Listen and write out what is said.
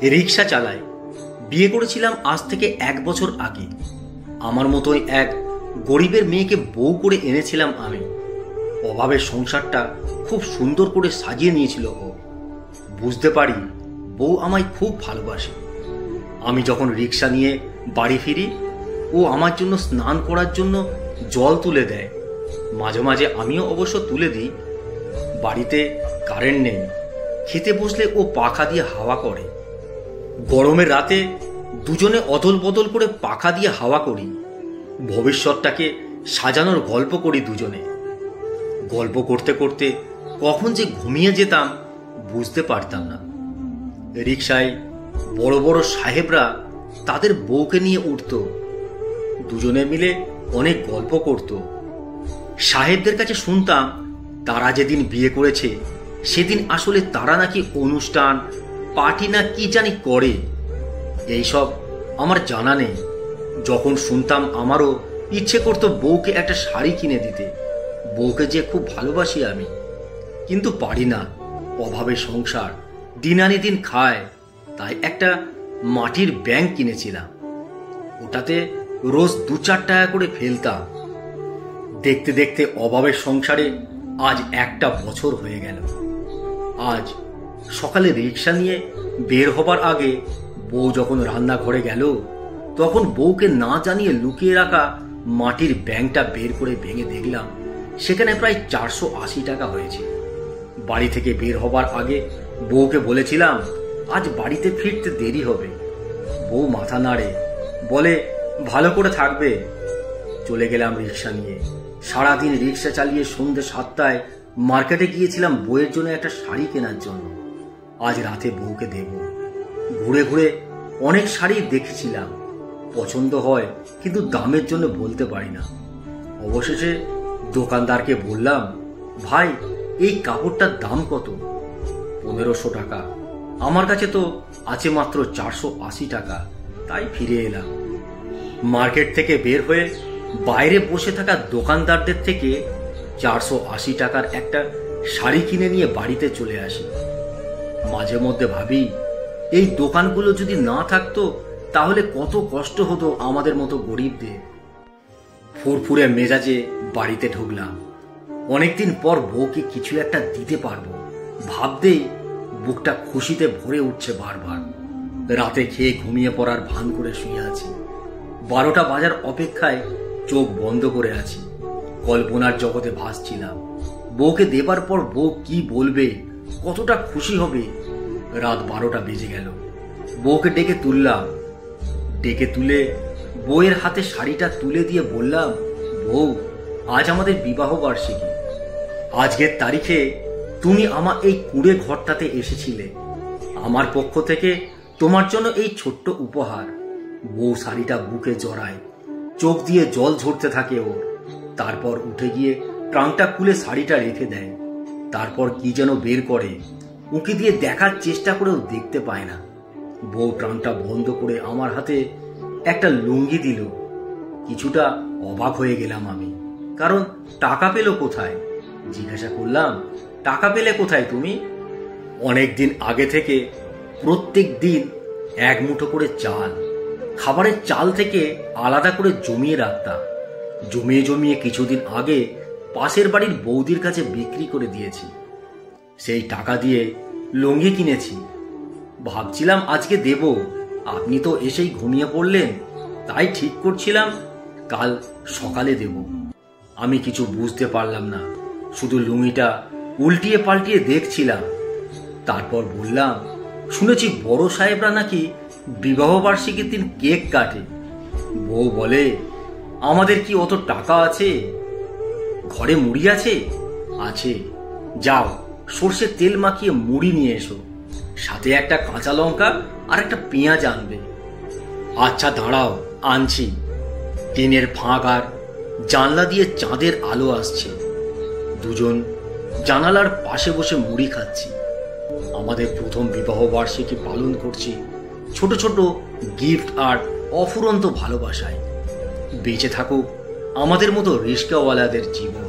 রিক্সা চালায়। বিয়ে করেছিলাম আজ থেকে 1 বছর আগে। আমার মতোই এক গরিবের মেয়েকে বউ করে এনেছিলাম আমি। অভাবের সংসারটা খুব সুন্দর করে সাজিয়ে নিয়েছিল ও। বুঝতে পারি বউ আমায় খুব ভালোবাসে। আমি যখন রিক্সা নিয়ে বাড়ি ফিরি, ও আমার জন্য স্নান করার জন্য জল তুলে দেয়। মাঝে মাঝে আমিও অবশ্য তুলে দিই। বাড়িতে কারেন্ট নেই, খেতে বসলে ও পাখা দিয়ে হাওয়া করে। গরমের রাতে দুজনে অদল বদল করে পাখা দিয়ে হাওয়া করি। ভবিষ্যৎটাকে সাজানোর গল্প করি দুজনে। গল্প করতে করতে কখন যে ঘুমিয়ে যেতাম বুঝতে পারতাম না। রিক্সায় বড় বড় সাহেবরা তাদের বউকে নিয়ে উঠত। দুজনে মিলে অনেক গল্প করত। সাহেবদের কাছে শুনতাম তারা যেদিন বিয়ে করেছে সেদিন আসলে তারা নাকি অনুষ্ঠান পার্টি না কি জানি করে। এইসব আমার জানা নেই। যখন শুনতাম আমারও ইচ্ছে করতো বউকে একটা শাড়ি কিনে দিতে। বউকে যে খুব ভালোবাসি আমি, কিন্তু পারি না। অভাবে সংসার দিন আনি দিন খায়। তাই একটা মাটির ব্যাংক কিনেছিলাম। ওটাতে রোজ 2-4 টাকা করে ফেলতাম। দেখতে দেখতে অভাবের সংসারে আজ 1টা বছর হয়ে গেল। আজ সকালে রিক্সা নিয়ে বের হবার আগে বউ যখন রান্নাঘরে গেল, তখন বউকে না জানিয়ে লুকিয়ে রাখা মাটির ব্যাংকটা বের করে ভেঙে দেখলাম সেখানে প্রায় 480 টাকা হয়েছে। বাড়ি থেকে বের হবার আগে বউকে বলেছিলাম আজ বাড়িতে ফিরতে দেরি হবে। বউ মাথা নাড়ে, বলে ভালো করে থাকবে। চলে গেলাম রিক্সা নিয়ে। সারাদিন রিক্সা চালিয়ে সন্ধ্যে 7টায় মার্কেটে গিয়েছিলাম বউয়ের জন্য একটা শাড়ি কেনার জন্য। আজ রাতে বউকে দেব। ঘুরে ঘুরে অনেক শাড়ি দেখেছিলাম, পছন্দ হয় কিন্তু দামের জন্য বলতে পারি না। অবশেষে দোকানদারকে বললাম, ভাই এই কাপড়টার দাম কত? 1500 টাকা। আমার কাছে তো আছে মাত্র 480 টাকা। তাই ফিরে এলাম। মার্কেট থেকে বের হয়ে বাইরে বসে থাকা দোকানদারদের থেকে 480 টাকার একটা শাড়ি কিনে নিয়ে বাড়িতে চলে আসি। মাঝে মধ্যে ভাবি এই দোকানগুলো যদি না থাকতো তাহলে কত কষ্ট হতো আমাদের মতো গরিবদের। ফুরফুরে মেজাজে বাড়িতে ঢুকলাম। অনেকদিন পর বউকে কিছু একটা দিতে পারবো ভাবতেই বুকটা খুশিতে ভরে উঠছে বারবার। রাতে খেয়ে ঘুমিয়ে পড়ার ভান করে শুয়ে আছি। 12টা বাজার অপেক্ষায় চোখ বন্ধ করে আছি। কল্পনার জগতে ভাসছিলাম। বউকে দেবার পর বউ কি বলবে, কতটা খুশি হবে। রাত 12টা বেজে গেল। বউকে ডেকে তুললাম। ডেকে তুলে বউয়ের হাতে শাড়িটা তুলে দিয়ে বললাম, বউ আজ আমাদের বিবাহ বার্ষিকী। আজকের তারিখে তুমি আমার এই কুঁড়ে ঘরটাতে এসেছিলে। আমার পক্ষ থেকে তোমার জন্য এই ছোট্ট উপহার। বউ শাড়িটা বুকে জড়ায়, চোখ দিয়ে জল ঝরতে থাকে ওর। তারপর উঠে গিয়ে ট্রাঙ্কটা খুলে শাড়িটা রেখে দেয়। তারপর কি যেন বের করে, উঁকি দিয়ে দেখার চেষ্টা করেও দেখতে পায় না। বউ ট্রাঙ্কটা বন্ধ করে আমার হাতে একটা লুঙ্গি দিল। কিছুটা অবাক হয়ে গেলাম আমি, কারণ টাকা পেল কোথায়? জিজ্ঞাসা করলাম, টাকা পেলে কোথায় তুমি? অনেকদিন আগে থেকে প্রত্যেক দিন 1 মুঠো করে চাল, খাবারের চাল থেকে আলাদা করে জমিয়ে রাখতাম। জমিয়ে জমিয়ে কিছুদিন আগে পাশের বাড়ির বৌদির কাছে বিক্রি করে দিয়েছি। সেই টাকা দিয়ে লুঙ্গি কিনেছি। ভাবছিলাম আজকে দেব, আপনি তো এসেই ঘুমিয়ে পড়লেন। তাই ঠিক করছিলাম কাল সকালে দেব। আমি কিছু বুঝতে পারলাম না, শুধু লুঙ্গিটা উল্টিয়ে পাল্টিয়ে দেখছিলাম। তারপর বললাম, শুনেছি বড় সাহেবরা নাকি বিবাহ বার্ষিকীর দিন কেক কাটে। বউ বলে, আমাদের কি অত টাকা আছে? ঘরে মুড়ি আছে? আছে, যাও সর্ষের তেল মাখিয়ে মুড়ি নিয়ে এসো, সাথে একটা কাঁচা লঙ্কা আর একটা পেঁয়াজ আনবে। আচ্ছা দাঁড়াও, আনছি। টিনের ফাঁক আর জানলা দিয়ে চাঁদের আলো আসছে। দুজন জানালার পাশে বসে মুড়ি খাচ্ছি। আমাদের প্রথম বিবাহ বার্ষিকী পালন করছি ছোট ছোট গিফট আর অফুরন্ত ভালোবাসায়। বেঁচে থাকুক আমাদের মতো রিস্কাওয়ালাদের জীবন।